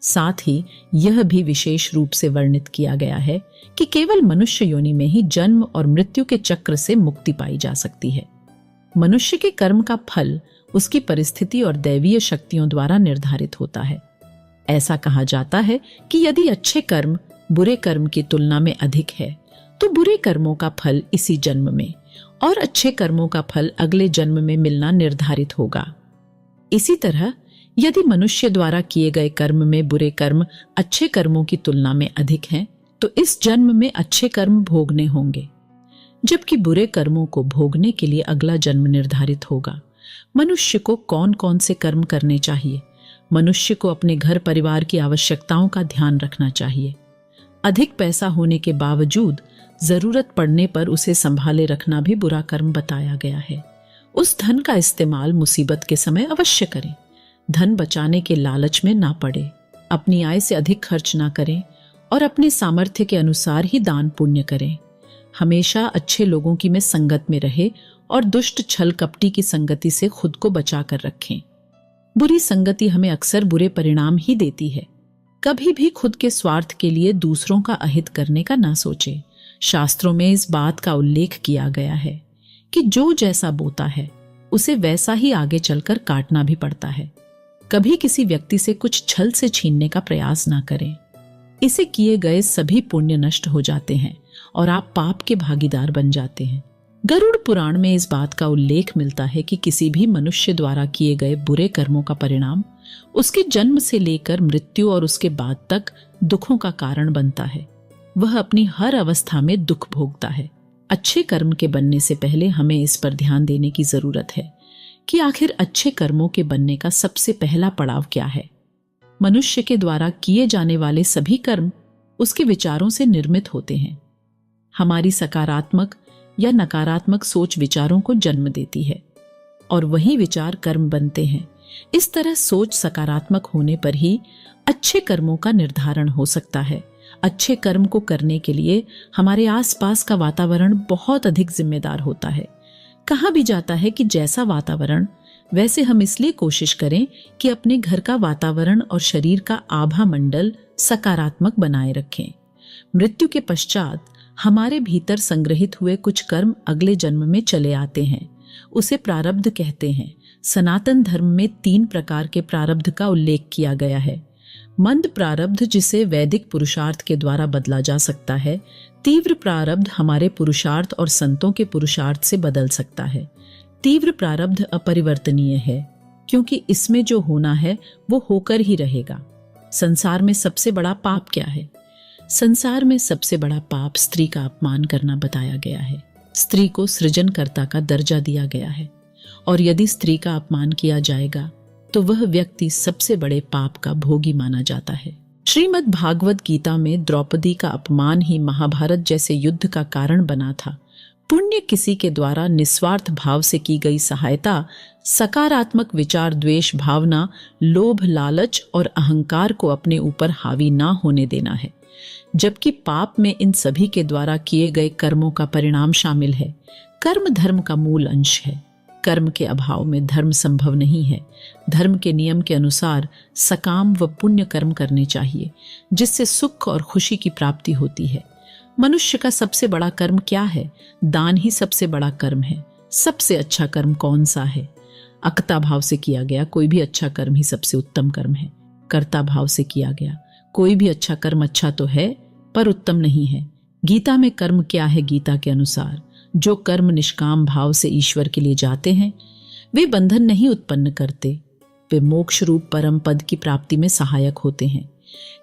साथ ही यह भी विशेष रूप से वर्णित किया गया है कि केवल मनुष्य योनि में ही जन्म और मृत्यु के चक्र से मुक्ति पाई जा सकती है। मनुष्य के कर्म का फल उसकी परिस्थिति और दैवीय शक्तियों द्वारा निर्धारित होता है। ऐसा कहा जाता है कि यदि अच्छे कर्म बुरे कर्म की तुलना में अधिक है, तो बुरे कर्मों का फल इसी जन्म में और अच्छे कर्मों का फल अगले जन्म में मिलना निर्धारित होगा। इसी तरह यदि मनुष्य द्वारा किए गए कर्म में बुरे कर्म अच्छे कर्मों की तुलना में अधिक हैं, तो इस जन्म में अच्छे कर्म भोगने होंगे, जबकि बुरे कर्मों को भोगने के लिए अगला जन्म निर्धारित होगा। मनुष्य को कौन कौन से कर्म करने चाहिए? मनुष्य को अपने घर परिवार की आवश्यकताओं का ध्यान रखना चाहिए। अधिक पैसा होने के बावजूद जरूरत पड़ने पर उसे संभाले रखना भी बुरा कर्म बताया गया है। उस धन का इस्तेमाल मुसीबत के समय अवश्य करें। धन बचाने के लालच में ना पड़े, अपनी आय से अधिक खर्च ना करें और अपने सामर्थ्य के अनुसार ही दान पुण्य करें। हमेशा अच्छे लोगों की में संगत में रहे और दुष्ट छल कपटी की संगति से खुद को बचा कर रखें। बुरी संगति हमें अक्सर बुरे परिणाम ही देती है। कभी भी खुद के स्वार्थ के लिए दूसरों का अहित करने का ना सोचे। शास्त्रों में इस बात का उल्लेख किया गया है कि जो जैसा बोता है उसे वैसा ही आगे चलकर काटना भी पड़ता है। कभी किसी व्यक्ति से कुछ छल से छीनने का प्रयास ना करें। इसे किए गए सभी पुण्य नष्ट हो जाते हैं और आप पाप के भागीदार बन जाते हैं। गरुड़ पुराण में इस बात का उल्लेख मिलता है कि किसी भी मनुष्य द्वारा किए गए बुरे कर्मों का परिणाम उसके जन्म से लेकर मृत्यु और उसके बाद तक दुखों का कारण बनता है। वह अपनी हर अवस्था में दुख भोगता है। अच्छे कर्म के बनने से पहले हमें इस पर ध्यान देने की जरूरत है कि आखिर अच्छे कर्मों के बनने का सबसे पहला पड़ाव क्या है। मनुष्य के द्वारा किए जाने वाले सभी कर्म उसके विचारों से निर्मित होते हैं। हमारी सकारात्मक या नकारात्मक सोच विचारों को जन्म देती है और वही विचार कर्म बनते हैं। इस तरह सोच सकारात्मक होने पर ही अच्छे कर्मों का निर्धारण हो सकता है। अच्छे कर्म को करने के लिए हमारे आसपास का वातावरण बहुत अधिक जिम्मेदार होता है। कहा भी जाता है कि जैसा वातावरण वैसे हम इसलिए कोशिश करें कि अपने घर का वातावरण और शरीर का आभा मंडल सकारात्मक बनाए रखें। मृत्यु के पश्चात हमारे भीतर संग्रहित हुए कुछ कर्म अगले जन्म में चले आते हैं। उसे प्रारब्ध कहते हैं। सनातन धर्म में 3 प्रकार के प्रारब्ध का उल्लेख किया गया है। मंद प्रारब्ध जिसे वैदिक पुरुषार्थ के द्वारा बदला जा सकता है। तीव्र प्रारब्ध हमारे पुरुषार्थ और संतों के पुरुषार्थ से बदल सकता है। तीव्र प्रारब्ध अपरिवर्तनीय है क्योंकि इसमें जो होना है वो होकर ही रहेगा। संसार में सबसे बड़ा पाप क्या है? संसार में सबसे बड़ा पाप स्त्री का अपमान करना बताया गया है। स्त्री को सृजनकर्ता का दर्जा दिया गया है, और यदि स्त्री का अपमान किया जाएगा तो वह व्यक्ति सबसे बड़े पाप का भोगी माना जाता है। श्रीमद् भागवत गीता में द्रौपदी का अपमान ही महाभारत जैसे युद्ध का कारण बना था। पुण्य किसी के द्वारा निस्वार्थ भाव से की गई सहायता, सकारात्मक विचार, द्वेष भावना, लोभ, लालच और अहंकार को अपने ऊपर हावी ना होने देना है। जबकि पाप में इन सभी के द्वारा किए गए कर्मों का परिणाम शामिल है। कर्म धर्म का मूल अंश है। कर्म के अभाव में धर्म संभव नहीं है। धर्म के नियम के अनुसार सकाम व पुण्य कर्म करने चाहिए, जिससे सुख और खुशी की प्राप्ति होती है। मनुष्य का सबसे बड़ा कर्म क्या है? दान ही सबसे बड़ा कर्म है। सबसे अच्छा कर्म कौन सा है? अकता भाव से किया गया कोई भी अच्छा कर्म ही सबसे उत्तम कर्म है। कर्ता भाव से किया गया कोई भी अच्छा कर्म अच्छा तो है, पर उत्तम नहीं है। गीता में कर्म क्या है? गीता के अनुसार जो कर्म निष्काम भाव से ईश्वर के लिए जाते हैं वे बंधन नहीं उत्पन्न करते, वे मोक्ष रूप परम पद की प्राप्ति में सहायक होते हैं।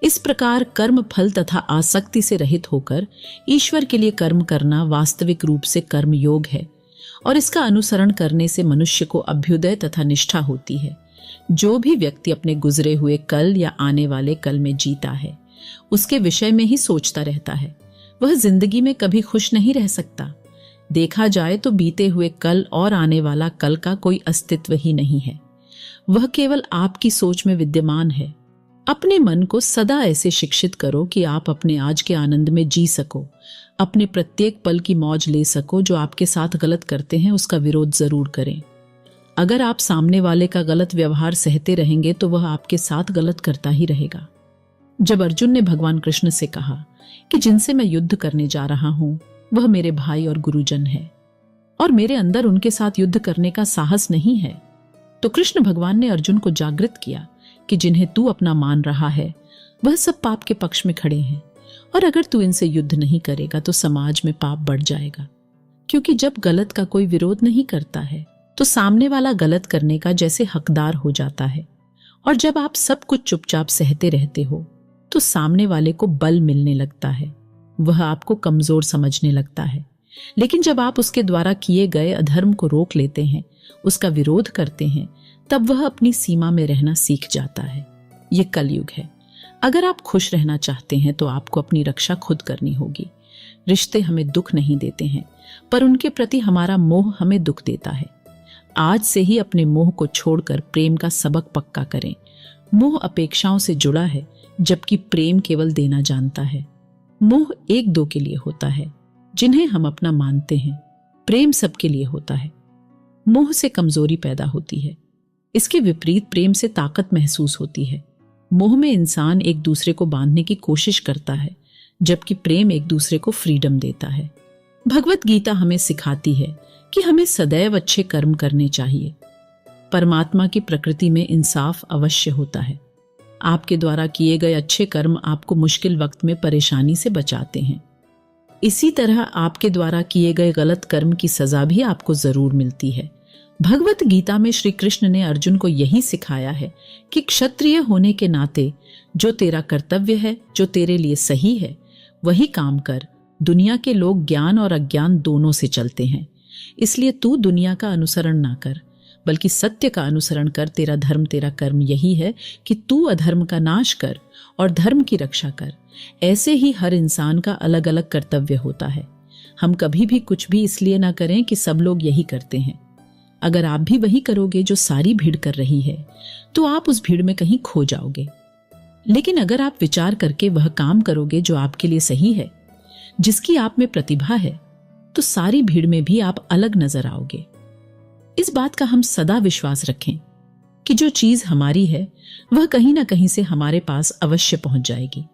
इस प्रकार कर्म फल तथा आसक्ति से रहित होकर ईश्वर के लिए कर्म करना वास्तविक रूप से कर्म योग है, और इसका अनुसरण करने से मनुष्य को अभ्युदय तथा निष्ठा होती है। जो भी व्यक्ति अपने गुजरे हुए कल या आने वाले कल में जीता है, उसके विषय में ही सोचता रहता है, वह जिंदगी में कभी खुश नहीं रह सकता। देखा जाए तो बीते हुए कल और आने वाला कल का कोई अस्तित्व ही नहीं है, वह केवल आपकी सोच में विद्यमान है। अपने मन को सदा ऐसे शिक्षित करो कि आप अपने आज के आनंद में जी सको, अपने प्रत्येक पल की मौज ले सको। जो आपके साथ गलत करते हैं उसका विरोध जरूर करें। अगर आप सामने वाले का गलत व्यवहार सहते रहेंगे तो वह आपके साथ गलत करता ही रहेगा। जब अर्जुन ने भगवान कृष्ण से कहा कि जिनसे मैं युद्ध करने जा रहा हूं वह मेरे भाई और गुरुजन है, और मेरे अंदर उनके साथ युद्ध करने का साहस नहीं है, तो कृष्ण भगवान ने अर्जुन को जागृत किया कि जिन्हें तू अपना मान रहा है वह सब पाप के पक्ष में खड़े हैं, और अगर तू इनसे युद्ध नहीं करेगा तो समाज में पाप बढ़ जाएगा। क्योंकि जब गलत का कोई विरोध नहीं करता है तो सामने वाला गलत करने का जैसे हकदार हो जाता है, और जब आप सब कुछ चुपचाप सहते रहते हो तो सामने वाले को बल मिलने लगता है, वह आपको कमजोर समझने लगता है। लेकिन जब आप उसके द्वारा किए गए अधर्म को रोक लेते हैं, उसका विरोध करते हैं, तब वह अपनी सीमा में रहना सीख जाता है। यह कलयुग है। अगर आप खुश रहना चाहते हैं तो आपको अपनी रक्षा खुद करनी होगी। रिश्ते हमें दुख नहीं देते हैं, पर उनके प्रति हमारा मोह हमें दुख देता है। आज से ही अपने मोह को छोड़कर प्रेम का सबक पक्का करें। मोह अपेक्षाओं से जुड़ा है, जबकि प्रेम केवल देना जानता है। मोह एक दो के लिए होता है जिन्हें हम अपना मानते हैं, प्रेम सबके लिए होता है। मोह से कमजोरी पैदा होती है, इसके विपरीत प्रेम से ताकत महसूस होती है। मोह में इंसान एक दूसरे को बांधने की कोशिश करता है, जबकि प्रेम एक दूसरे को फ्रीडम देता है। भगवत गीता हमें सिखाती है कि हमें सदैव अच्छे कर्म करने चाहिए। परमात्मा की प्रकृति में इंसाफ अवश्य होता है। आपके द्वारा किए गए अच्छे कर्म आपको मुश्किल वक्त में परेशानी से बचाते हैं। इसी तरह आपके द्वारा किए गए गलत कर्म की सजा भी आपको जरूर मिलती है। भगवत गीता में श्री कृष्ण ने अर्जुन को यही सिखाया है कि क्षत्रिय होने के नाते जो तेरा कर्तव्य है, जो तेरे लिए सही है, वही काम कर। दुनिया के लोग ज्ञान और अज्ञान दोनों से चलते हैं, इसलिए तू दुनिया का अनुसरण ना कर, बल्कि सत्य का अनुसरण कर। तेरा धर्म, तेरा कर्म यही है कि तू अधर्म का नाश कर और धर्म की रक्षा कर। ऐसे ही हर इंसान का अलग अलग कर्तव्य होता है। हम कभी भी कुछ भी इसलिए ना करें कि सब लोग यही करते हैं। अगर आप भी वही करोगे जो सारी भीड़ कर रही है, तो आप उस भीड़ में कहीं खो जाओगे। लेकिन अगर आप विचार करके वह काम करोगे जो आपके लिए सही है, जिसकी आप में प्रतिभा है, तो सारी भीड़ में भी आप अलग नजर आओगे। इस बात का हम सदा विश्वास रखें कि जो चीज हमारी है वह कहीं ना कहीं से हमारे पास अवश्य पहुंच जाएगी,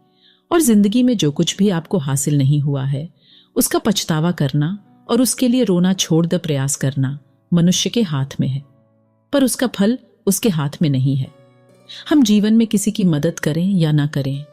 और जिंदगी में जो कुछ भी आपको हासिल नहीं हुआ है उसका पछतावा करना और उसके लिए रोना छोड़ दे प्रयास करना मनुष्य के हाथ में है, पर उसका फल उसके हाथ में नहीं है। हम जीवन में किसी की मदद करें या ना करें,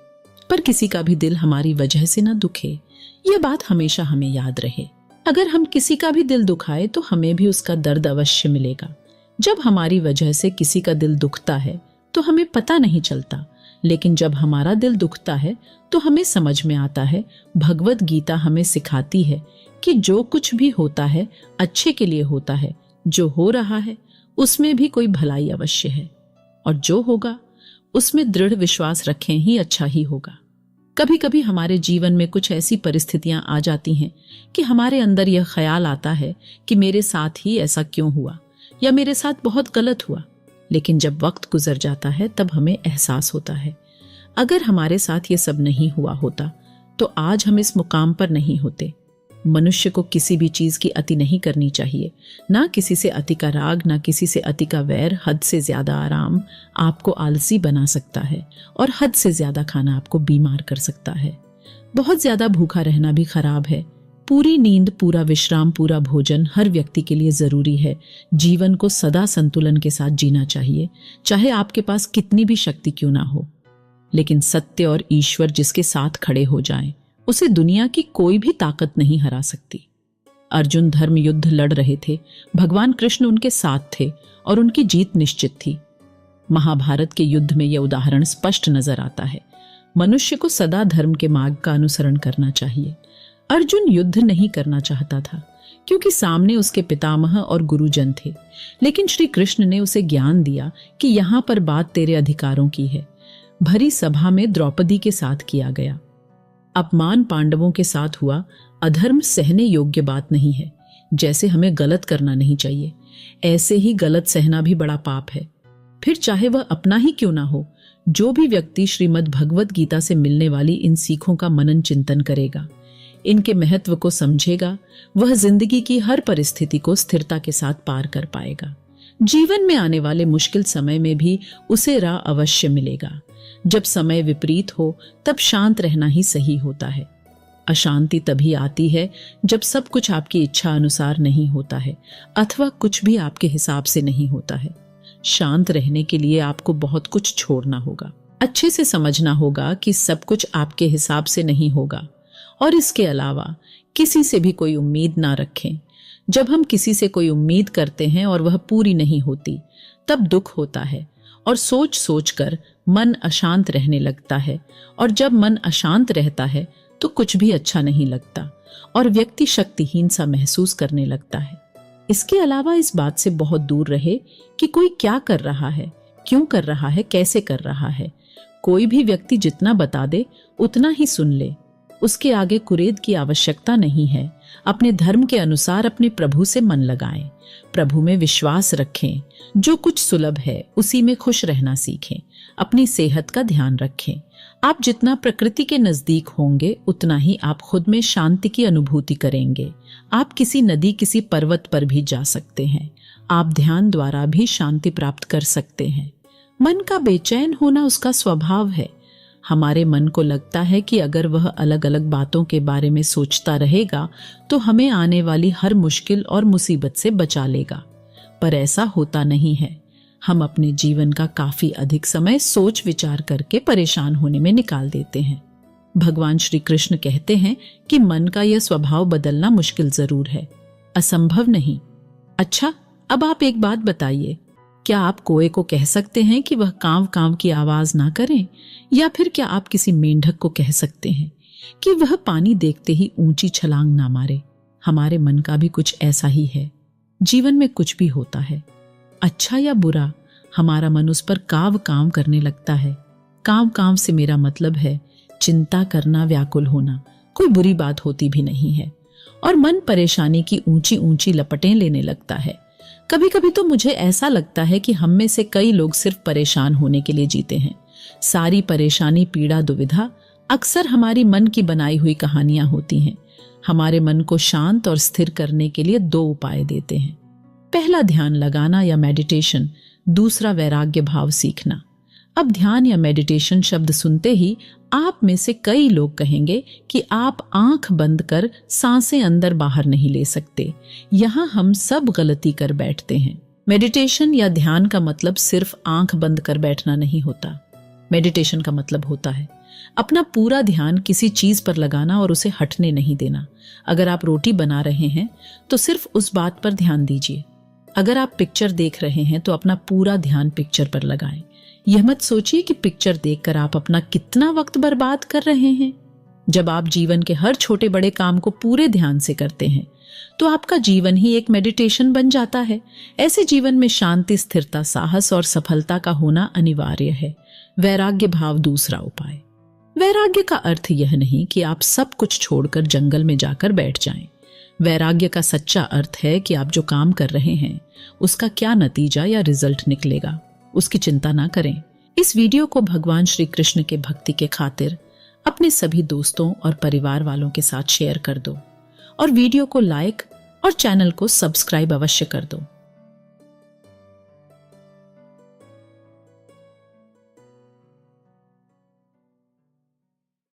पर किसी का भी दिल हमारी वजह से ना दुखे, यह बात हमेशा हमें याद रहे। अगर हम किसी का भी दिल दुखाए तो हमें भी उसका दर्द अवश्य मिलेगा, जब हमारी वजह से किसी का दिल दुखता है तो हमें पता नहीं चलता, लेकिन जब हमारा दिल दुखता है तो हमें समझ में आता है। भगवत गीता हमें सिखाती है कि जो कुछ भी होता है अच्छे के लिए होता है। जो हो रहा है उसमें भी कोई भलाई अवश्य है, और जो होगा उसमें दृढ़ विश्वास रखें ही अच्छा ही होगा। कभी कभी हमारे जीवन में कुछ ऐसी परिस्थितियां आ जाती हैं कि हमारे अंदर यह ख्याल आता है कि मेरे साथ ही ऐसा क्यों हुआ, या मेरे साथ बहुत गलत हुआ। लेकिन जब वक्त गुजर जाता है तब हमें एहसास होता है, अगर हमारे साथ ये सब नहीं हुआ होता तो आज हम इस मुकाम पर नहीं होते। मनुष्य को किसी भी चीज की अति नहीं करनी चाहिए, ना किसी से अति का राग, ना किसी से अति का वैर। हद से ज्यादा आराम आपको आलसी बना सकता है, और हद से ज्यादा खाना आपको बीमार कर सकता है। बहुत ज्यादा भूखा रहना भी खराब है। पूरी नींद, पूरा विश्राम, पूरा भोजन हर व्यक्ति के लिए जरूरी है। जीवन को सदा संतुलन के साथ जीना चाहिए, चाहे आपके पास कितनी भी शक्ति क्यों ना हो। लेकिन सत्य और ईश्वर जिसके साथ खड़े हो जाएं, उसे दुनिया की कोई भी ताकत नहीं हरा सकती। अर्जुन धर्म युद्ध लड़ रहे थे, भगवान कृष्ण उनके साथ थे और उनकी जीत निश्चित थी। महाभारत के युद्ध में यह उदाहरण स्पष्ट नजर आता है। मनुष्य को सदा धर्म के मार्ग का अनुसरण करना चाहिए। अर्जुन युद्ध नहीं करना चाहता था क्योंकि सामने उसके पितामह और गुरुजन थे, लेकिन श्री कृष्ण ने उसे ज्ञान दिया कि यहां पर बात तेरे अधिकारों की है। भरी सभा में द्रौपदी के साथ किया गया अपमान पांडवों के साथ हुआ। अधर्म सहने योग्य बात नहीं है। जैसे हमें गलत करना नहीं चाहिए, ऐसे ही गलत सहना भी बड़ा पाप है, फिर चाहे वह अपना ही क्यों ना हो। जो भी व्यक्ति श्रीमद् भगवत गीता से मिलने वाली इन सीखों का मनन चिंतन करेगा, इनके महत्व को समझेगा, वह जिंदगी की हर परिस्थिति को स्थिरता के साथ पार कर पाएगा। जीवन में आने वाले मुश्किल समय में भी उसे राह अवश्य मिलेगा। जब समय विपरीत हो तब शांत रहना ही सही होता है। अशांति तभी आती है जब सब कुछ आपकी इच्छा अनुसार नहीं होता है, अथवा कुछ भी आपके हिसाब से नहीं होता है। शांत रहने के लिए आपको बहुत कुछ छोड़ना होगा। अच्छे से समझना होगा कि सब कुछ आपके हिसाब से नहीं होगा, और इसके अलावा किसी से भी कोई उम्मीद ना रखें। जब हम किसी से कोई उम्मीद करते हैं और वह पूरी नहीं होती, तब दुख होता है और सोच सोच कर मन अशांत रहने लगता है, और जब मन अशांत रहता है तो कुछ भी अच्छा नहीं लगता और व्यक्ति शक्तिहीन सा महसूस करने लगता है। इसके अलावा इस बात से बहुत दूर रहे कि कोई क्या कर रहा है, क्यों कर रहा है, कैसे कर रहा है। कोई भी व्यक्ति जितना बता दे उतना ही सुन ले, उसके आगे कुरेद की आवश्यकता नहीं है। अपने धर्म के अनुसार अपने प्रभु से मन लगाएं, प्रभु में विश्वास रखें। जो कुछ सुलभ है उसी में खुश रहना सीखें। अपनी सेहत का ध्यान रखें। आप जितना प्रकृति के नजदीक होंगे उतना ही आप खुद में शांति की अनुभूति करेंगे। आप किसी नदी, किसी पर्वत पर भी जा सकते हैं। आप ध्यान द्वारा भी शांति प्राप्त कर सकते हैं। मन का बेचैन होना उसका स्वभाव है। हमारे मन को लगता है कि अगर वह अलग अलग बातों के बारे में सोचता रहेगा तो हमें आने वाली हर मुश्किल और मुसीबत से बचा लेगा, पर ऐसा होता नहीं है। हम अपने जीवन का काफी अधिक समय सोच विचार करके परेशान होने में निकाल देते हैं। भगवान श्री कृष्ण कहते हैं कि मन का यह स्वभाव बदलना मुश्किल जरूर है, असंभव नहीं। अच्छा, अब आप एक बात बताइए, क्या आप कोए को कह सकते हैं कि वह कांव कांव की आवाज ना करें? या फिर क्या आप किसी मेंढक को कह सकते हैं कि वह पानी देखते ही ऊंची छलांग ना मारे? हमारे मन का भी कुछ ऐसा ही है। जीवन में कुछ भी होता है, अच्छा या बुरा, हमारा मन उस पर काव काम करने लगता है। काव काम से मेरा मतलब है चिंता करना, व्याकुल होना। कोई बुरी बात होती भी नहीं है, और मन परेशानी की ऊंची ऊंची लपटें लेने लगता है। कभी कभी तो मुझे ऐसा लगता है कि हम में से कई लोग सिर्फ परेशान होने के लिए जीते हैं। सारी परेशानी, पीड़ा, दुविधा अक्सर हमारी मन की बनाई हुई कहानियां होती हैं। हमारे मन को शांत और स्थिर करने के लिए दो उपाय देते हैं। पहला, ध्यान लगाना या मेडिटेशन। दूसरा, वैराग्य भाव सीखना। अब ध्यान या मेडिटेशन शब्द सुनते ही आप में से कई लोग कहेंगे कि आप आंख बंद कर सांसें अंदर बाहर नहीं ले सकते। यहां हम सब गलती कर बैठते हैं। मेडिटेशन या ध्यान का मतलब सिर्फ आंख बंद कर बैठना नहीं होता। मेडिटेशन का मतलब होता है अपना पूरा ध्यान किसी चीज पर लगाना और उसे हटने नहीं देना। अगर आप रोटी बना रहे हैं तो सिर्फ उस बात पर ध्यान दीजिए। अगर आप पिक्चर देख रहे हैं तो अपना पूरा ध्यान पिक्चर पर लगाएं। यह मत सोचिए कि पिक्चर देखकर आप अपना कितना वक्त बर्बाद कर रहे हैं। जब आप जीवन के हर छोटे बड़े काम को पूरे ध्यान से करते हैं तो आपका जीवन ही एक मेडिटेशन बन जाता है। ऐसे जीवन में शांति, स्थिरता, साहस और सफलता का होना अनिवार्य है। वैराग्य भाव दूसरा उपाय। वैराग्य का अर्थ यह नहीं कि आप सब कुछ छोड़कर जंगल में जाकर बैठ जाएं। वैराग्य का सच्चा अर्थ है कि आप जो काम कर रहे हैं उसका क्या नतीजा या रिजल्ट निकलेगा, उसकी चिंता ना करें। इस वीडियो को भगवान श्री कृष्ण के भक्ति के खातिर अपने सभी दोस्तों और परिवार वालों के साथ शेयर कर दो और वीडियो को लाइक और चैनल को सब्सक्राइब अवश्य कर दो।